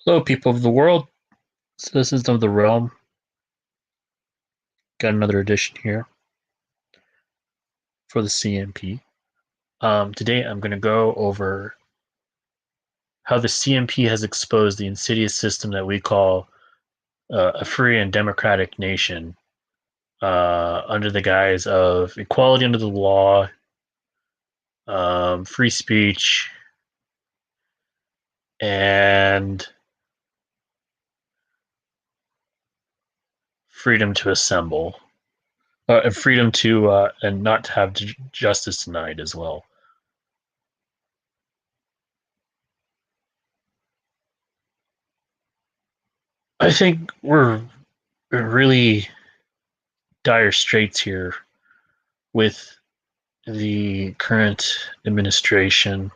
Hello, people of the world, citizens of the realm. Got another edition here for the CNP. Today, I'm going to go over how the CNP has exposed the insidious system that we call a free and democratic nation under the guise of equality under the law, free speech, and freedom to assemble, and freedom to and not to have justice denied as well. I think we're really dire straits here with the current administration.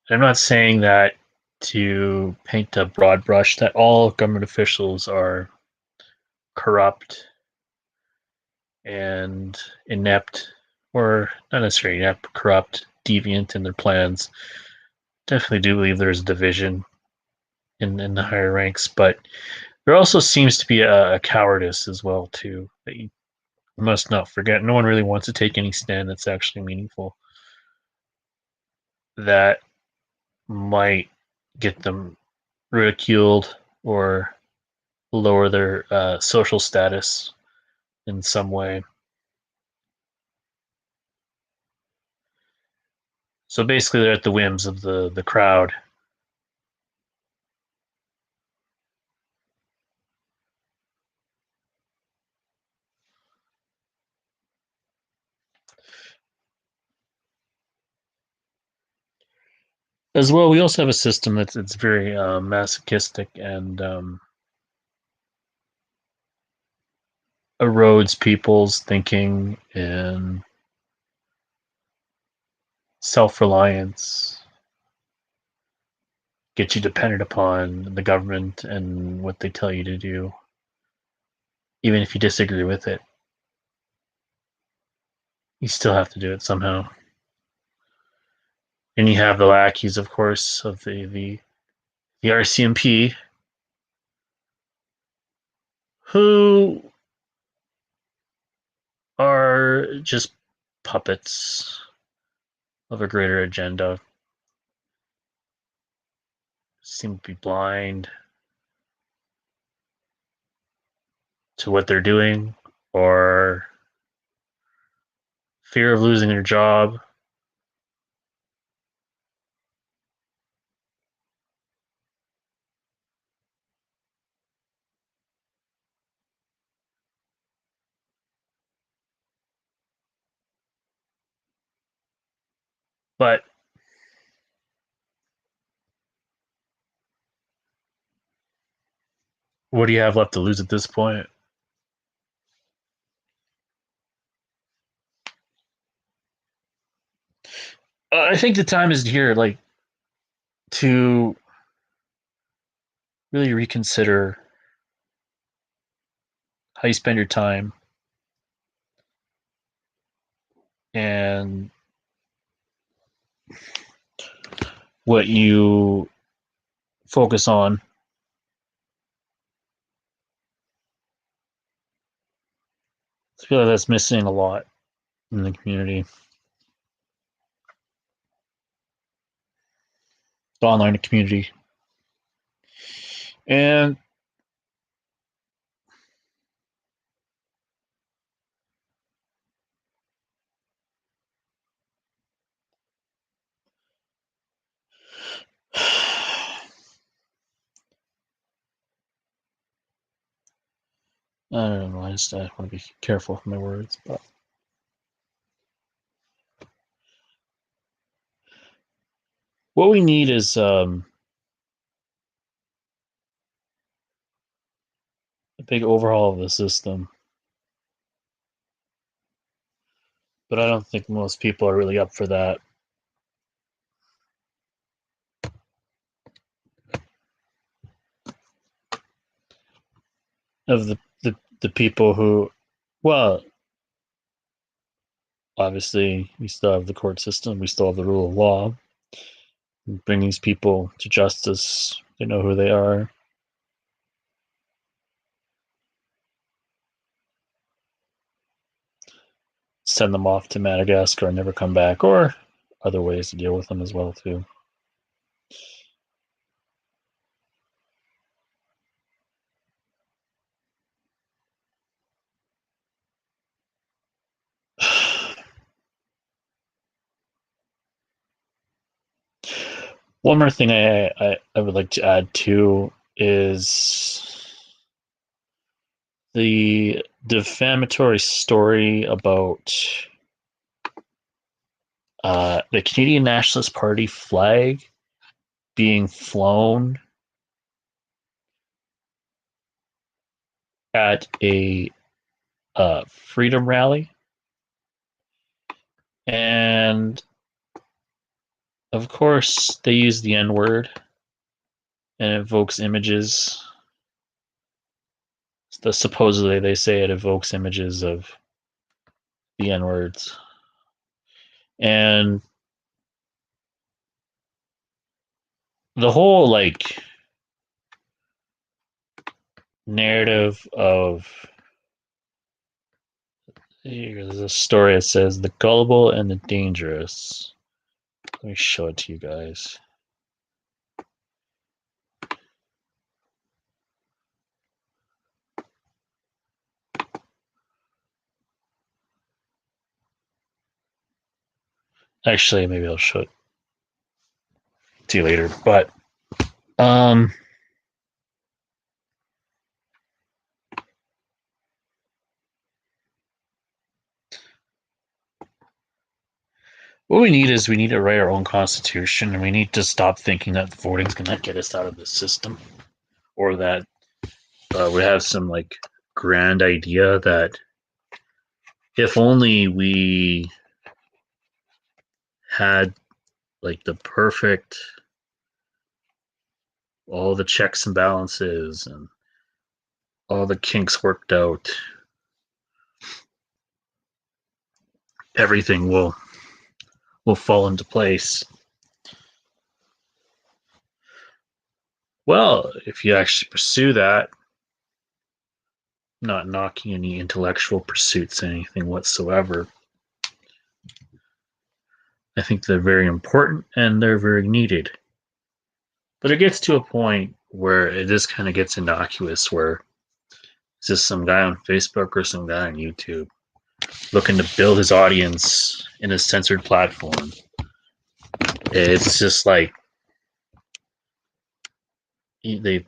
I'm not saying that to paint a broad brush that all government officials are corrupt and inept, or not necessarily inept, corrupt, deviant in their plans. Definitely do believe there's a division in the higher ranks, but there also seems to be a cowardice as well too that you must not forget. No one really wants to take any stand that's actually meaningful. That might get them ridiculed or lower their social status in some way. So basically, they're at the whims of the crowd. As well, we also have a system that's it's very masochistic and erodes people's thinking and self-reliance, gets you dependent upon the government and what they tell you to do, even if you disagree with it. You still have to do it somehow. And you have the lackeys, of course, of the RCMP, who are just puppets of a greater agenda, seem to be blind to what they're doing or fear of losing their job. But what do you have left to lose at this point? I think the time is here, like, to really reconsider how you spend your time and what you focus on. I feel like that's missing a lot in the community, the online community. And I don't know. I want to be careful with my words, but what we need is a big overhaul of the system. But I don't think most people are really up for that. Of the people who, well, obviously we still have the court system, we still have the rule of law, bring these people to justice. They know who they are. Send them off to Madagascar and never come back, or other ways to deal with them as well too. One more thing I would like to add too is the defamatory story about the Canadian Nationalist Party flag being flown at a freedom rally. And of course, they use the N word and it evokes images. Supposedly, they say it evokes images of the N words. And the whole like narrative of there's a story that says the gullible and the dangerous. Let me show it to you guys. Actually, maybe I'll show it to you later. But what we need is we need to write our own constitution, and we need to stop thinking that voting's going to get us out of the system, or that we have some like grand idea that if only we had like the perfect all the checks and balances and all the kinks worked out, everything will fall into place. Well, if you actually pursue that, not knocking any intellectual pursuits, anything whatsoever, I think they're very important and they're very needed. But it gets to a point where it just kind of gets innocuous, where it's just some guy on Facebook or some guy on YouTube looking to build his audience in a censored platform. It's just like they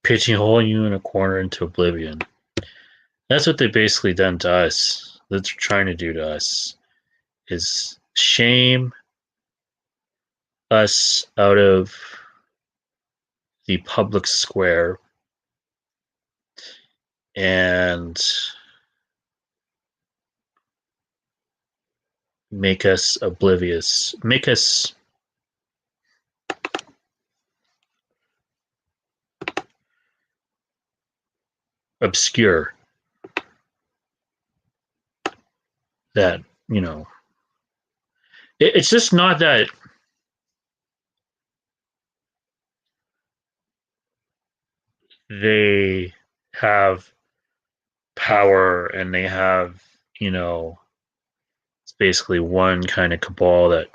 pigeonhole you in a corner into oblivion. That's what they basically done to us. That's what they're trying to do to us is shame us out of the public square and make us oblivious, make us obscure. That, you know, it's just not that they have power and they have, you know, it's basically one kind of cabal that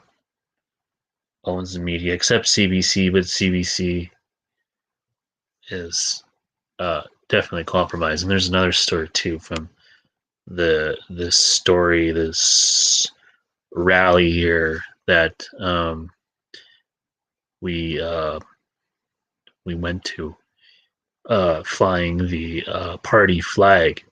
owns the media, except CBC, but CBC is definitely compromised. And there's another story too from this rally here that we went to, flying the party flag.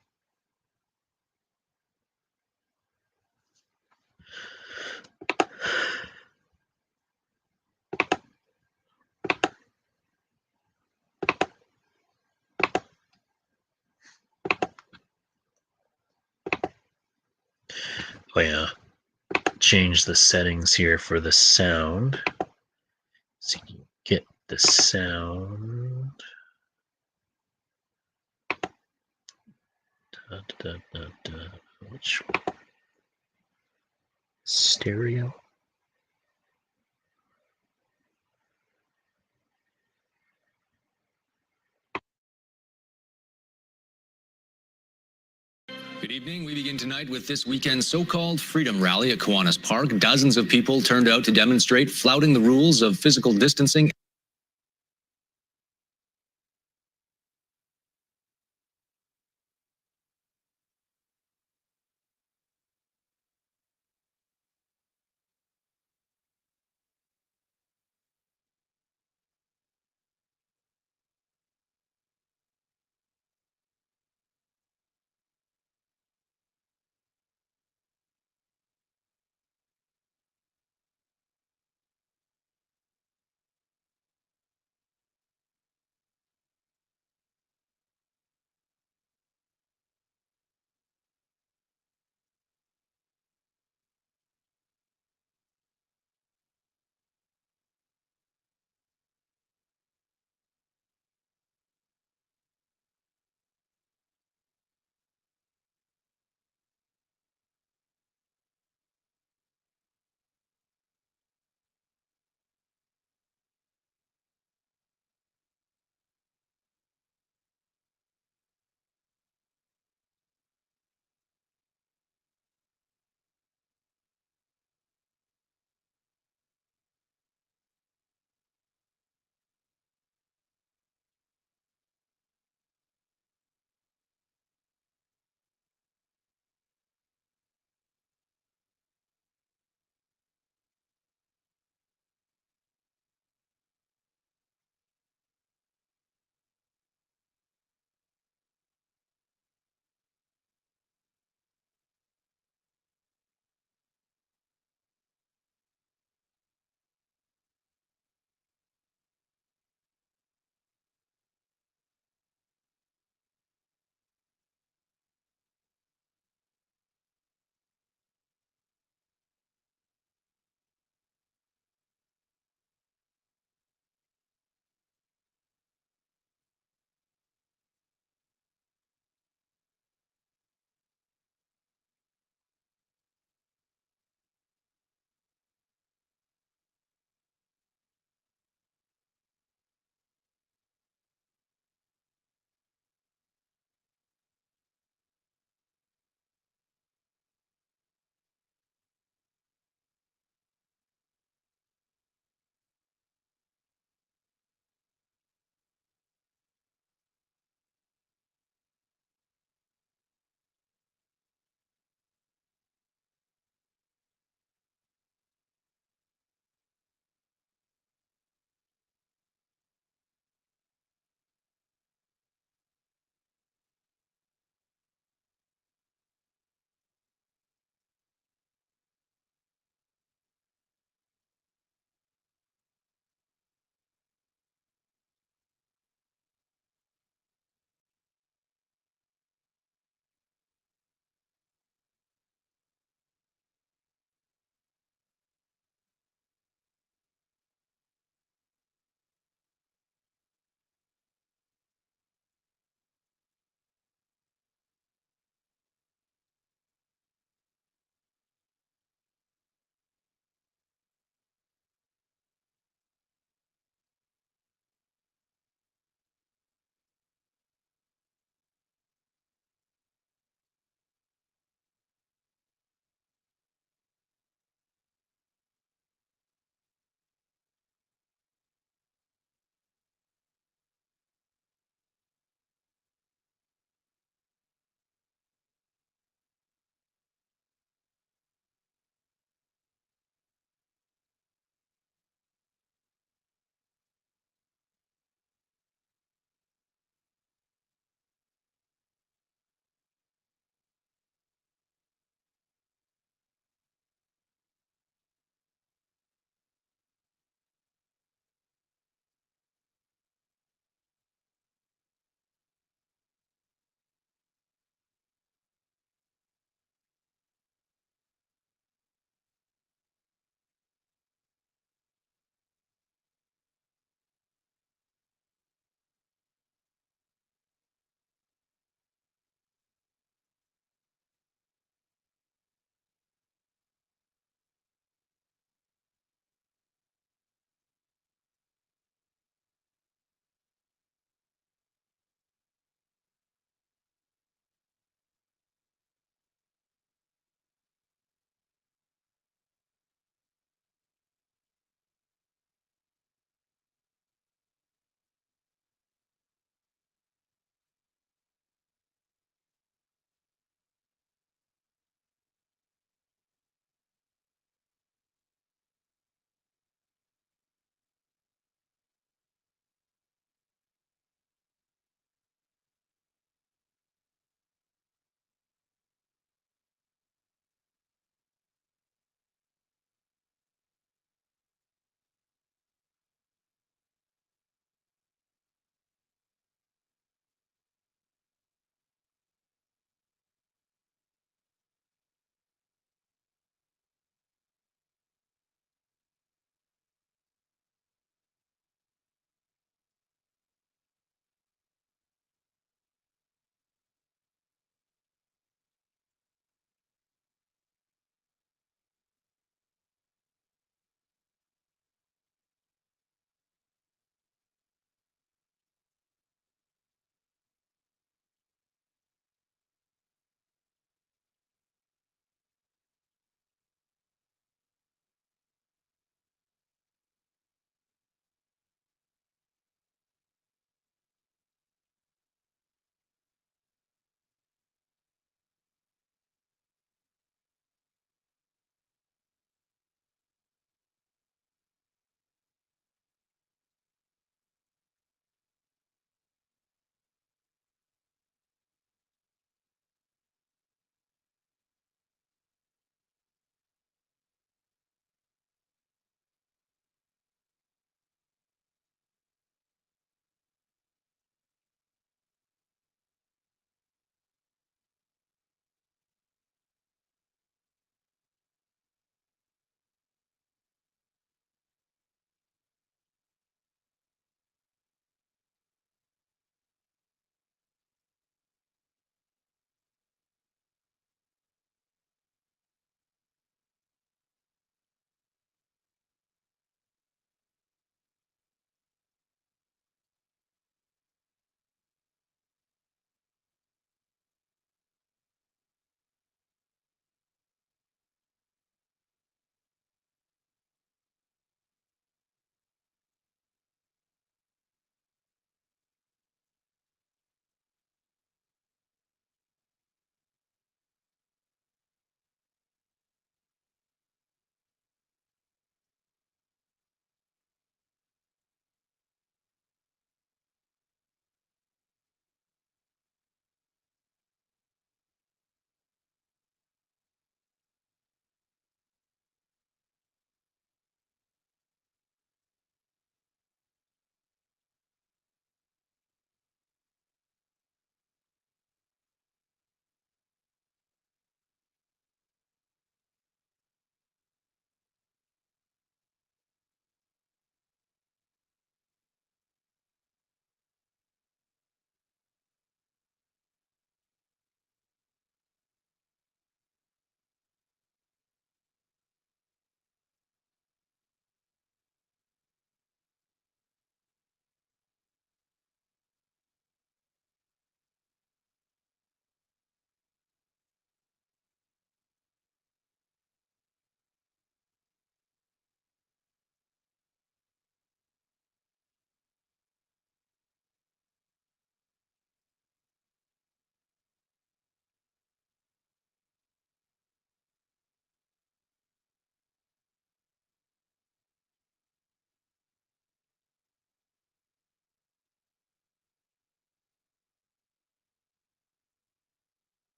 Oh yeah, change the settings here for the sound so you can get the sound. Which one? Stereo. Good evening. We begin tonight with this weekend's so-called Freedom Rally at Kiwanis Park. Dozens of people turned out to demonstrate, flouting the rules of physical distancing.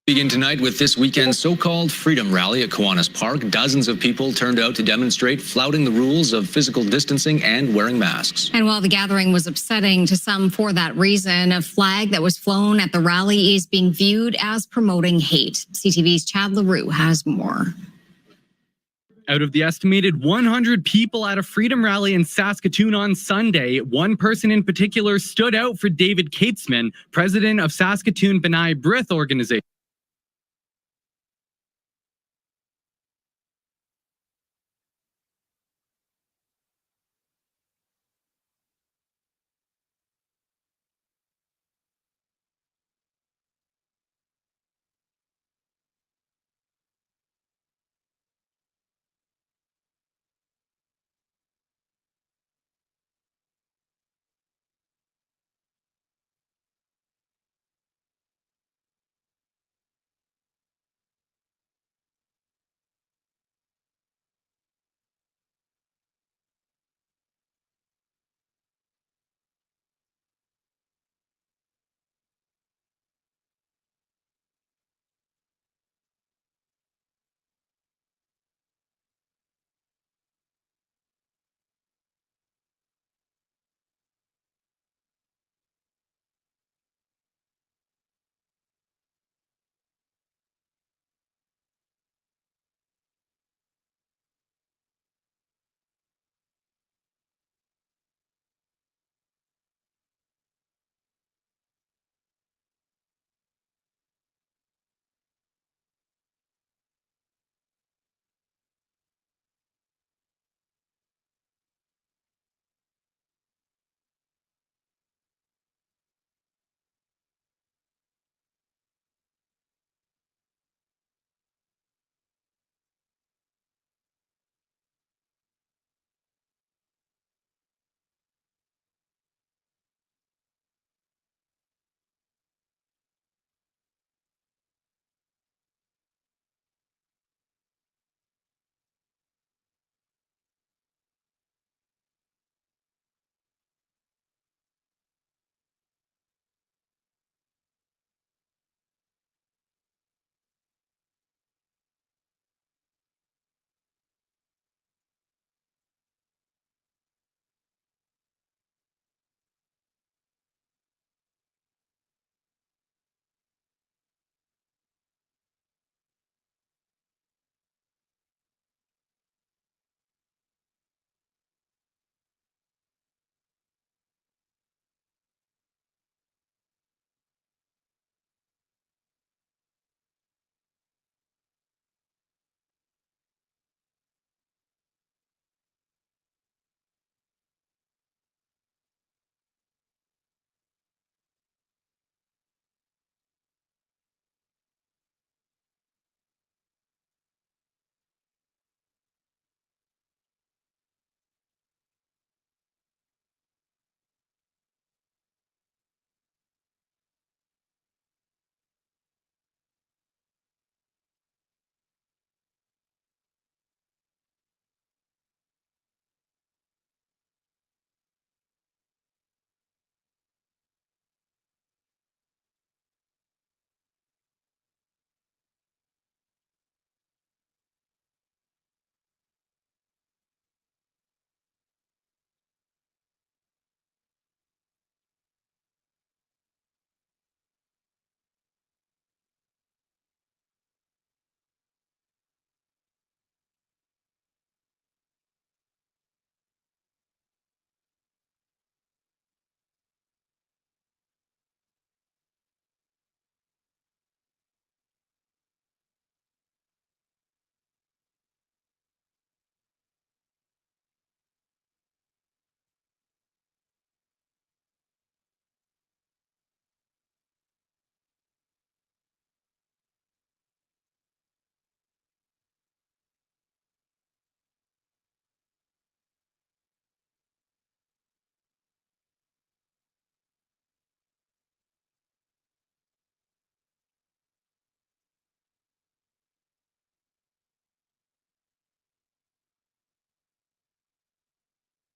Begin tonight with this weekend's so-called Freedom Rally at Kiwanis Park. Dozens of people turned out to demonstrate, flouting the rules of physical distancing and wearing masks. And while the gathering was upsetting to some for that reason, a flag that was flown at the rally is being viewed as promoting hate. CTV's Chad LaRue has more. Out of the estimated 100 people at a freedom rally in Saskatoon on Sunday, one person in particular stood out for David Katesman, president of Saskatoon B'nai B'rith organization.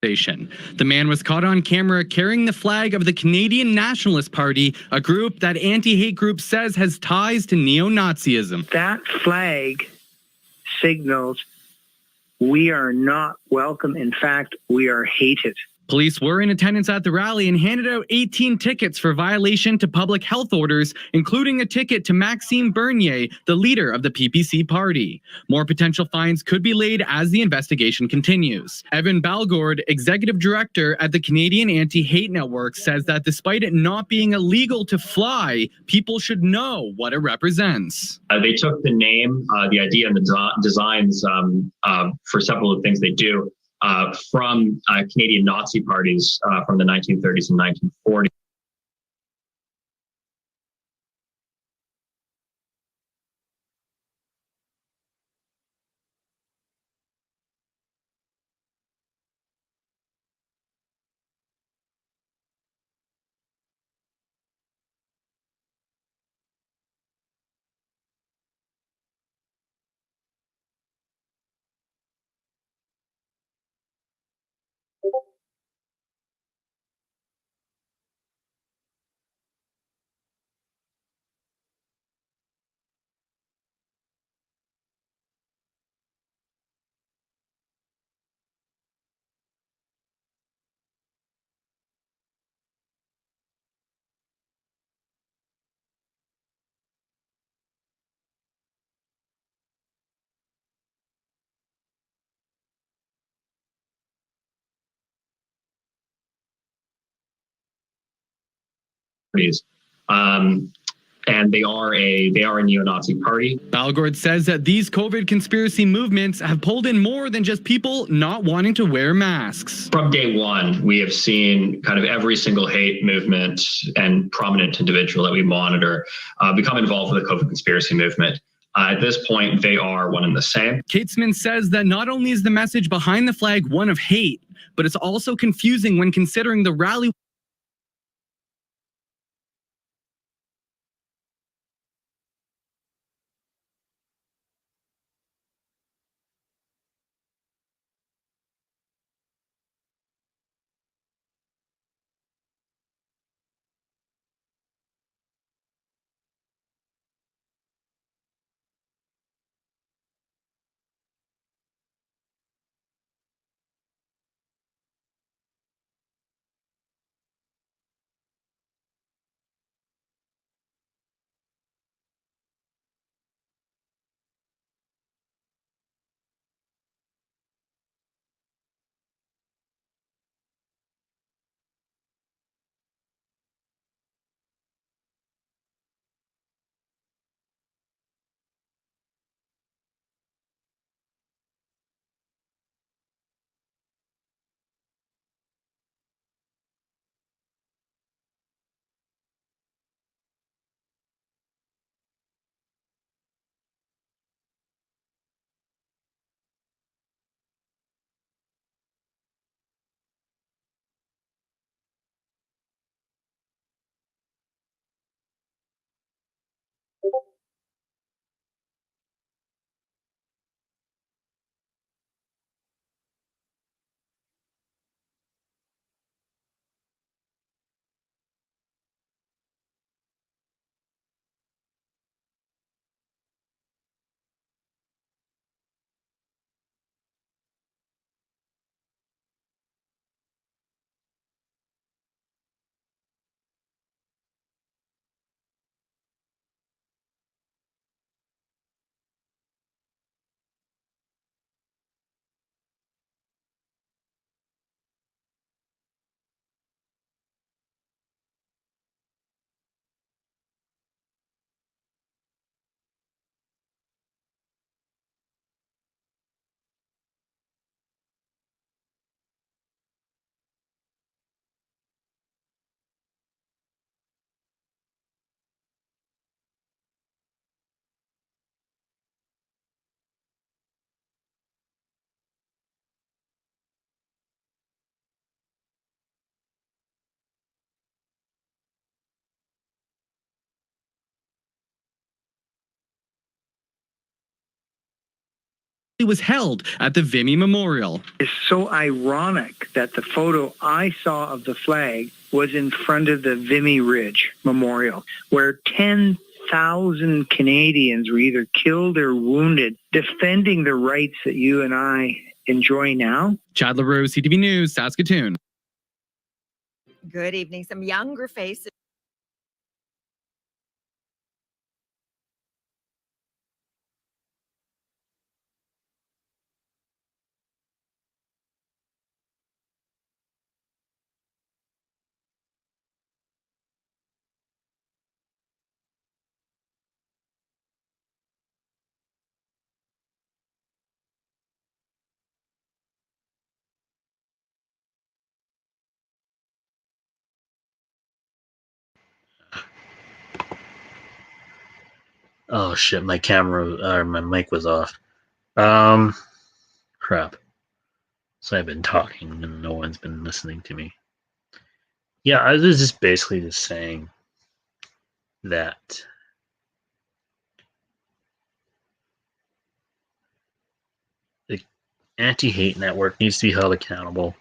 The man was caught on camera carrying the flag of the Canadian Nationalist Party, a group that anti-hate group says has ties to neo-Nazism. That flag signals we are not welcome. In fact, we are hated. Police were in attendance at the rally and handed out 18 tickets for violation to public health orders, including a ticket to Maxime Bernier, the leader of the PPC party. More potential fines could be laid as the investigation continues. Evan Balgord, executive director at the Canadian Anti-Hate Network, says that despite it not being illegal to fly, people should know what it represents. They took the name, the idea, and the designs for several of the things they do from Canadian Nazi parties from the 1930s and 1940s. And they are a neo-Nazi party. Balgord says that these COVID conspiracy movements have pulled in more than just people not wanting to wear masks. From day one, we have seen kind of every single hate movement and prominent individual that we monitor become involved with the COVID conspiracy movement. At this point, they are one and the same. Katesman says that not only is the message behind the flag one of hate, but it's also confusing when considering the rally was held at the Vimy Memorial. It's so ironic that the photo I saw of the flag was in front of the Vimy Ridge Memorial, where 10,000 Canadians were either killed or wounded defending the rights that you and I enjoy now. Chad LaRue, CTV News, Saskatoon. Good evening. Some younger faces. Oh shit, my camera or my mic was off. Crap. So I've been talking and no one's been listening to me. Yeah, I was just basically just saying that the anti-hate network needs to be held accountable,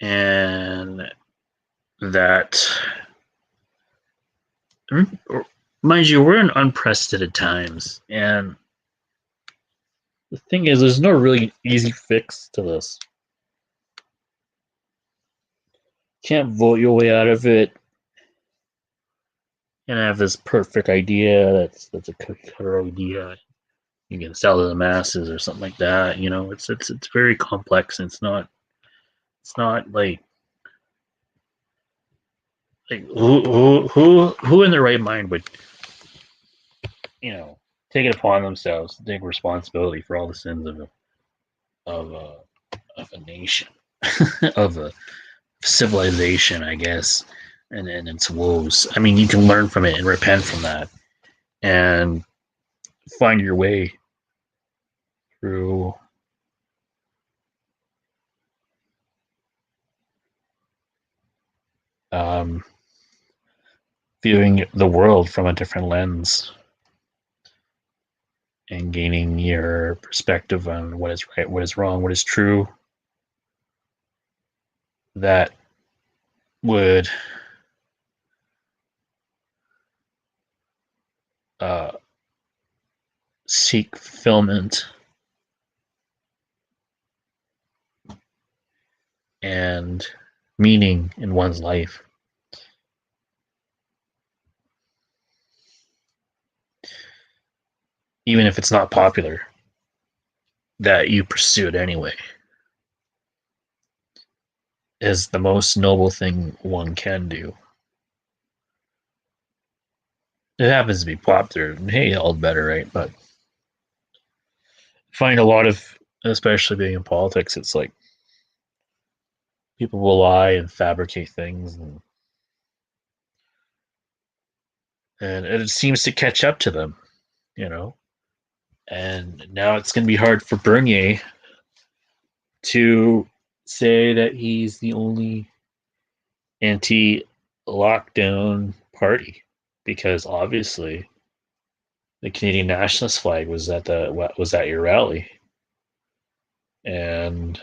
and that, mind you, we're in unprecedented times, and the thing is, there's no really easy fix to this. You can't vote your way out of it and have this perfect idea that's a cookie cutter idea you can sell to the masses or something like that. You know, it's very complex, and it's not like who in their right mind would, you know, take it upon themselves to take responsibility for all the sins of a nation of a civilization, I guess, and its woes. I mean, you can learn from it and repent from that and find your way through viewing the world from a different lens and gaining your perspective on what is right, what is wrong, what is true, that would seek fulfillment and meaning in one's life. Even if it's not popular, that you pursue it anyway is the most noble thing one can do. It happens to be popular, and hey, all the better, right? But I find a lot of, especially being in politics, it's like people will lie and fabricate things, and it seems to catch up to them, you know. And now it's going to be hard for Bernier to say that he's the only anti-lockdown party, because obviously the Canadian nationalist flag was at your rally, and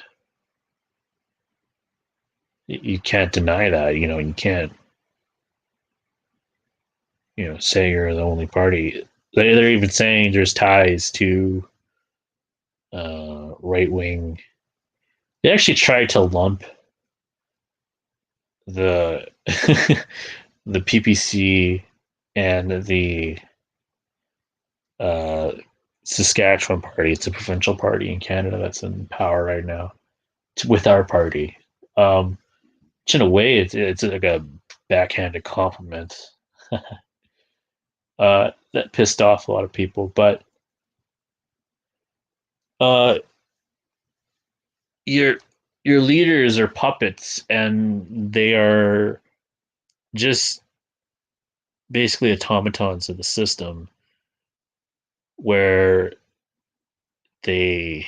you can't deny that. You know, you can't, you know, say you're the only party. They're even saying there's ties to right wing. They actually tried to lump the the PPC and the Saskatchewan party. It's a provincial party in Canada that's in power right now, with our party. Which in a way, it's like a backhanded compliment that pissed off a lot of people. But your leaders are puppets, and they are just basically automatons of the system, where they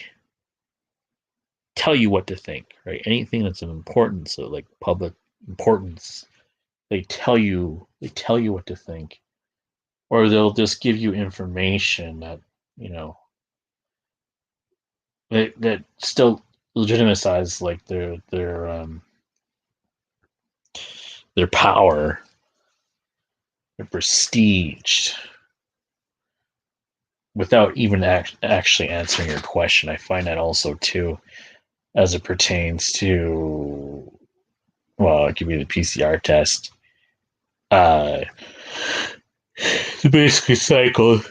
tell you what to think, right? Anything that's of importance, so like public importance, they tell you what to think, or they'll just give you information that, you know, that still legitimize like their power, their prestige, without even actually answering your question. I find that also too, as it pertains to, well, it could be the PCR test. To basically cycle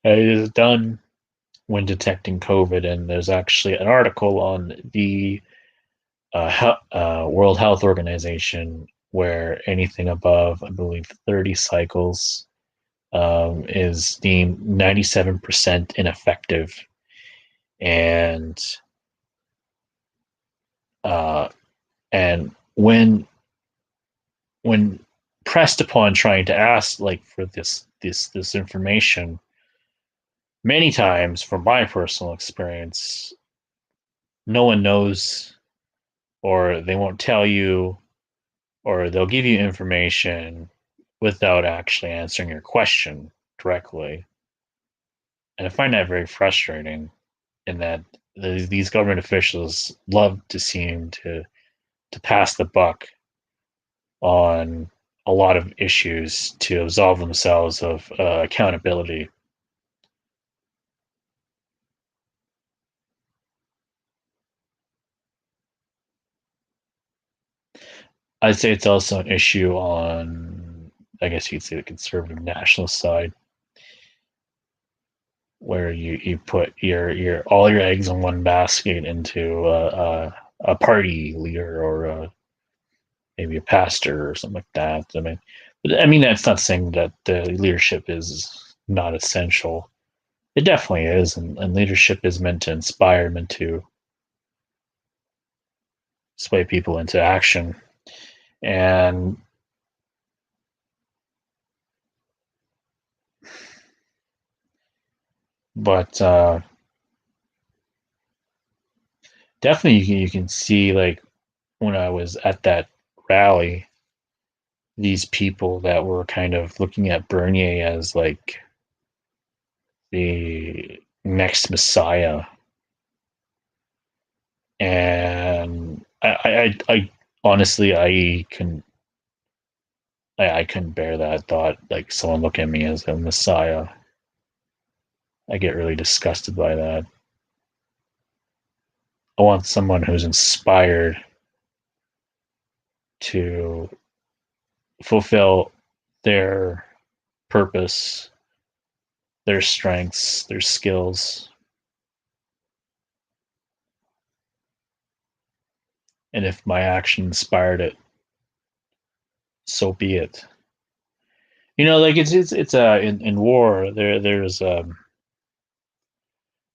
it is done when detecting COVID, and there's actually an article on the World Health Organization where anything above, I believe, 30 cycles is deemed 97% ineffective, and uh, and when pressed upon trying to ask like for this information, many times from my personal experience, no one knows, or they won't tell you, or they'll give you information without actually answering your question directly. And I find that very frustrating in that these government officials love to seem to pass the buck on a lot of issues to absolve themselves of accountability. I'd say it's also an issue on, I guess you'd say, the conservative nationalist side, where you put your all your eggs in one basket into a party leader, or maybe a pastor or something like that. I mean that's not saying that leadership is not essential. It definitely is, and leadership is meant to inspire, meant to sway people into action. And but definitely you can see, like, when I was at that rally, these people that were kind of looking at Bernier as like the next messiah, and I honestly I couldn't bear that thought, like someone look at me as a messiah. I get really disgusted by that. I want someone who's inspired to fulfill their purpose, their strengths, their skills. And if my action inspired it, so be it. Like it's in war there's a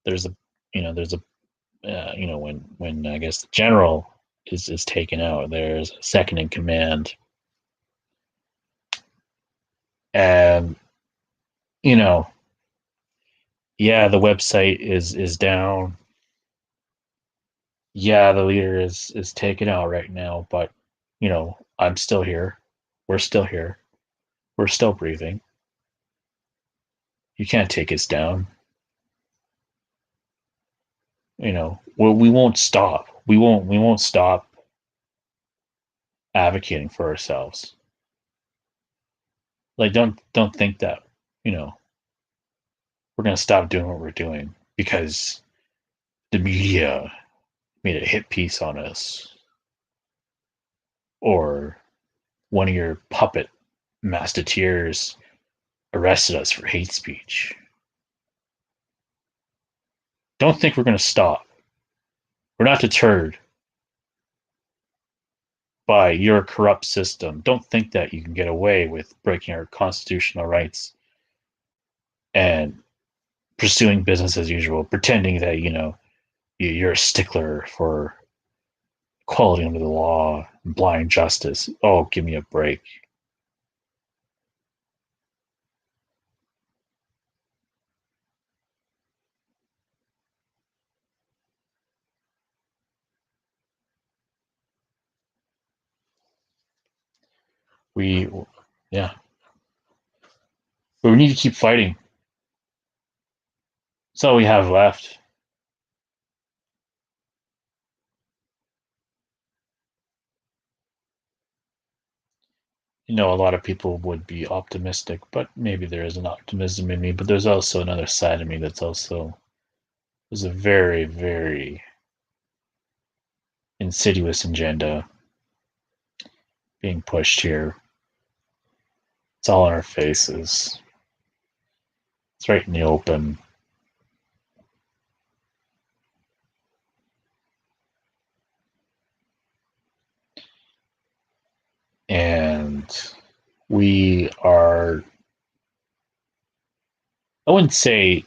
there's a when I guess the general is taken out, there's a second in command, and you know yeah, the website is down. Yeah, the leader is taken out right now, but I'm still here. We're still here. We're still breathing. You can't take us down. We won't stop. We won't stop advocating for ourselves. Like, don't think that we're gonna stop doing what we're doing because the media made a hit piece on us, or one of your puppet masketeers arrested us for hate speech. Don't think we're gonna stop. We're not deterred by your corrupt system. Don't think that you can get away with breaking our constitutional rights and pursuing business as usual, pretending that you're a stickler for equality under the law, blind justice. Oh, give me a break. We, yeah, but we need to keep fighting. That's all we have left. a lot of people would be optimistic, but maybe there is an optimism in me. But there's also another side of me that's also, there's a very, very insidious agenda being pushed here. It's all in our faces. It's right in the open. And we are, I wouldn't say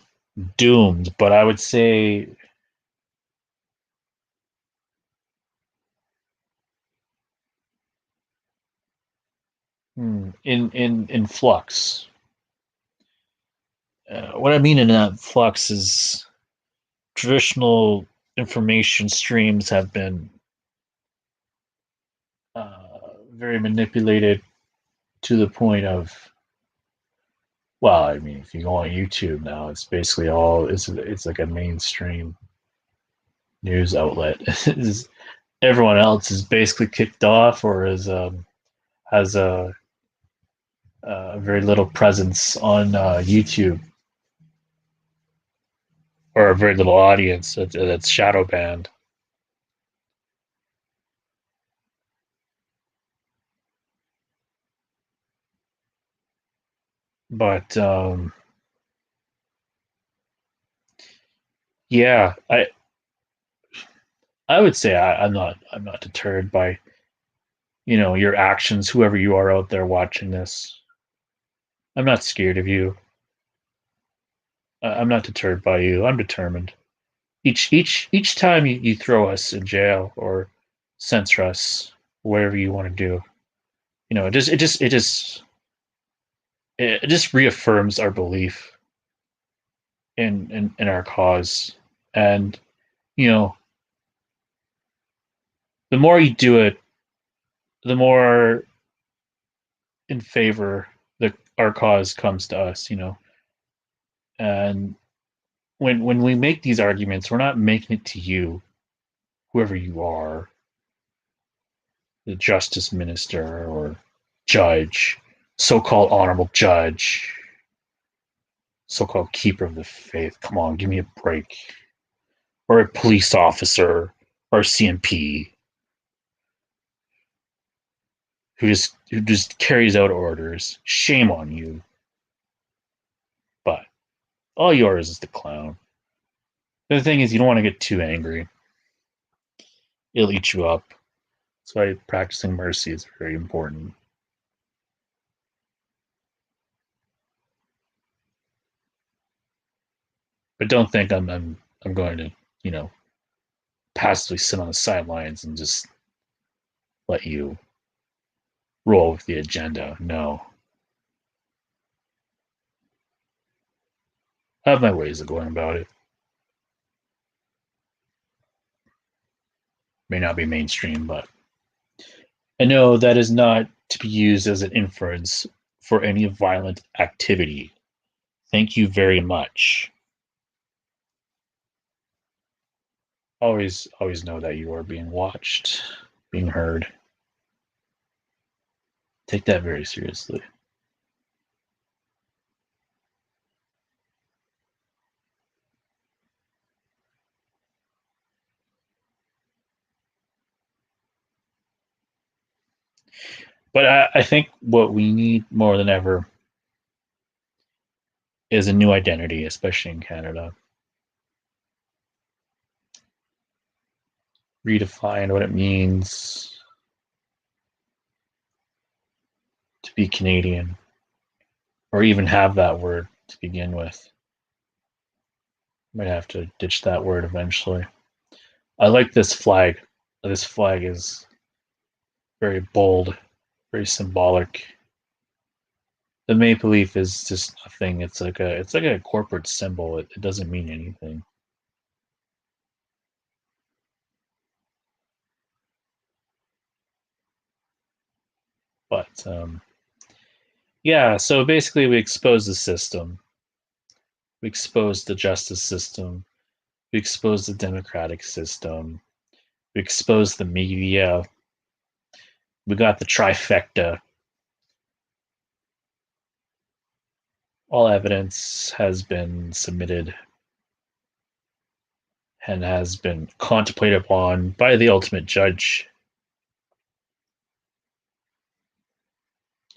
doomed, but I would say in flux. What I mean in that flux is traditional information streams have been very manipulated to the point of, well, I mean, if you go on YouTube now, it's basically all it's like a mainstream news outlet. Everyone else is basically kicked off or has a very little presence on YouTube, or a very little audience that's shadow banned. But yeah, I would say I'm not deterred by your actions, whoever you are out there watching this. I'm not scared of you. I'm not deterred by you. I'm determined. Each time you throw us in jail or censor us, whatever you want to do, it just reaffirms our belief in our cause. And you know the more you do it, the more in favor our cause comes to us. And when we make these arguments, we're not making it to you, whoever you are, the justice minister or judge, so-called honorable judge, so-called keeper of the faith. Come on, give me a break. Or a police officer or a CNP who just carries out orders. Shame on you. But all yours is the clown. The thing is, you don't want to get too angry. It'll eat you up. That's why practicing mercy is very important. But don't think I'm going to, passively sit on the sidelines and just let you roll with the agenda. No. I have my ways of going about it. May not be mainstream, but I know that is not to be used as an inference for any violent activity. Thank you very much. Always know that you are being watched, being heard. Take that very seriously. But I think what we need more than ever is a new identity, especially in Canada. Redefine what it means to be Canadian, or even have that word to begin with. Might have to ditch that word eventually. I like this flag. This flag is very bold, very symbolic. The maple leaf is just a thing. It's like a corporate symbol. It doesn't mean anything. But yeah, so basically we expose the system. We expose the justice system. We expose the democratic system. We expose the media. We got the trifecta. All evidence has been submitted and has been contemplated upon by the ultimate judge.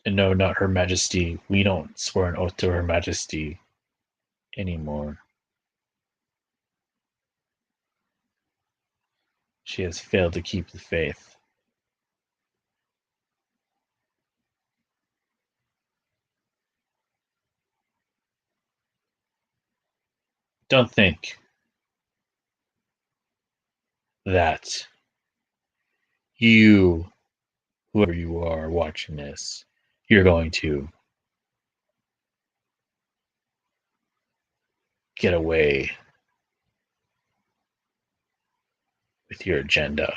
And no, not Her Majesty. We don't swear an oath to Her Majesty anymore. She has failed to keep the faith. Don't think that you, whoever you are watching this, you're going to get away with your agenda.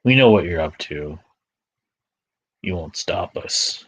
We know what you're up to. You won't stop us.